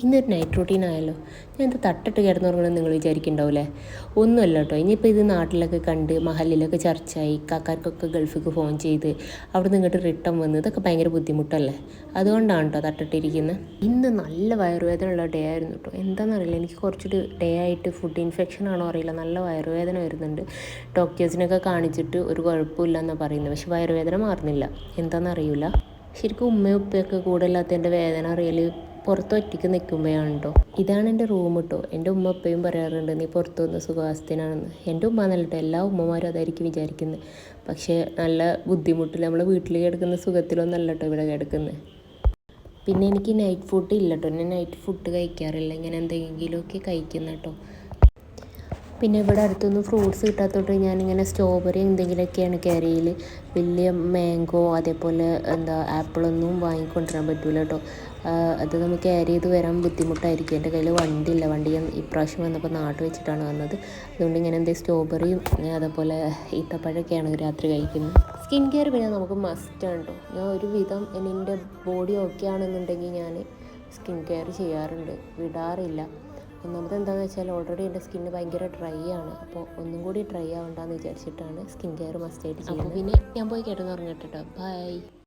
ഇന്നൊരു night routine ആയല്ലോ. ഞാൻ ഇത് തട്ടിട്ട് കിടന്നുറങ്ങണമെന്ന് നിങ്ങൾ വിചാരിക്കുന്നുണ്ടാവില്ലേ? ഒന്നുമല്ല കേട്ടോ. ഇനിയിപ്പോൾ ഇത് നാട്ടിലൊക്കെ കണ്ട് മഹലിലൊക്കെ ചർച്ചയായി, കാക്കാർക്കൊക്കെ ഗൾഫിലേക്ക് ഫോൺ ചെയ്ത് അവിടെ നിന്ന് ഇങ്ങോട്ട് റിട്ടേൺ വന്ന് ഇതൊക്കെ ഭയങ്കര ബുദ്ധിമുട്ടല്ലേ. അതുകൊണ്ടാണ് കേട്ടോ തട്ടിട്ടിരിക്കുന്നത്. ഇന്ന് നല്ല വയറുവേദനയുള്ള ഡേ ആയിരുന്നു കേട്ടോ. എന്താണെന്നറിയില്ല, എനിക്ക് കുറച്ചൊരു ഡേ ആയിട്ട് ഫുഡ് ഇൻഫെക്ഷൻ ആണോ അറിയില്ല, നല്ല വയറുവേദന വരുന്നുണ്ട്. ഡോക്ടേഴ്സിനൊക്കെ കാണിച്ചിട്ട് ഒരു കുഴപ്പമില്ല എന്നാണ് പറയുന്നത്. പക്ഷെ വയറുവേദന മാറുന്നില്ല, എന്താണെന്നറിയില്ല. ശരിക്കും ഉമ്മയും ഉപ്പയൊക്കെ കൂടെ ഇല്ലാത്തതിൻ്റെ വേദന അറിയൽ പുറത്ത് ഒറ്റയ്ക്ക് നിൽക്കുമ്പോഴാണ് കേട്ടോ. ഇതാണ് എൻ്റെ റൂം കേട്ടോ. എൻ്റെ ഉമ്മ എപ്പോഴും പറയാറുണ്ട് നീ പുറത്ത് വന്ന് സുഖവാസത്തിനാണെന്ന്. എൻ്റെ ഉമ്മ എന്നല്ല കേട്ടോ, എല്ലാ ഉമ്മമാരും അതായിരിക്കും വിചാരിക്കുന്നത്. പക്ഷേ നല്ല ബുദ്ധിമുട്ടിൽ നമ്മൾ വീട്ടിൽ കിടക്കുന്ന സുഖത്തിലൊന്നല്ല കേട്ടോ ഇവിടെ കിടക്കുന്നത്. പിന്നെ എനിക്ക് നൈറ്റ് ഫുഡ് ഇല്ല കേട്ടോ. ഞാൻ നൈറ്റ് ഫുഡ് കഴിക്കാറില്ല, ഇങ്ങനെ എന്തെങ്കിലുമൊക്കെ കഴിക്കുന്ന കേട്ടോ. പിന്നെ ഇവിടെ അടുത്തൊന്നും ഫ്രൂട്ട്സ് കിട്ടാത്തതുകൊണ്ട് ഞാനിങ്ങനെ സ്ട്രോബെറി എന്തെങ്കിലുമൊക്കെയാണ് ക്യാരിയിൽ. വലിയ മാംഗോ അതേപോലെ ആപ്പിളൊന്നും വാങ്ങിക്കൊണ്ടുവരാൻ പറ്റില്ല കേട്ടോ. അത് നമുക്ക് ക്യാരി ചെയ്ത് വരാൻ ബുദ്ധിമുട്ടായിരിക്കും. എൻ്റെ കയ്യിൽ വണ്ടിയില്ല. വണ്ടി ഞാൻ ഇപ്രാവശ്യം വന്നപ്പോൾ നാട്ടിൽ വെച്ചിട്ടാണ് വന്നത്. അതുകൊണ്ട് ഇങ്ങനെ സ്ട്രോബെറിയും അതേപോലെ ഈത്തപ്പഴമൊക്കെയാണ് രാത്രി കഴിക്കുന്നത്. സ്കിൻ കെയർ പിന്നെ നമുക്ക് മസ്റ്റാണ് കേട്ടോ. ഞാൻ ഒരു വിധം എൻ്റെ ബോഡി ഓക്കെ ആണെന്നുണ്ടെങ്കിൽ ഞാൻ സ്കിൻ കെയർ ചെയ്യാറുണ്ട്, വിടാറില്ല. ഒന്നാമത് എന്താണെന്ന് വെച്ചാൽ ഓൾറെഡി എൻ്റെ സ്കിന്ന് ഭയങ്കര ഡ്രൈ ആണ്. അപ്പോൾ ഒന്നും കൂടി ഡ്രൈ ആവണ്ടെന്ന് വിചാരിച്ചിട്ടാണ് സ്കിൻ കെയർ മസ്റ്റായിട്ട് ചെയ്യുന്നത്. അപ്പോൾ പിന്നെ ഞാൻ പോയി കിടന്നുറങ്ങട്ടെ കേട്ടോ. ബൈ.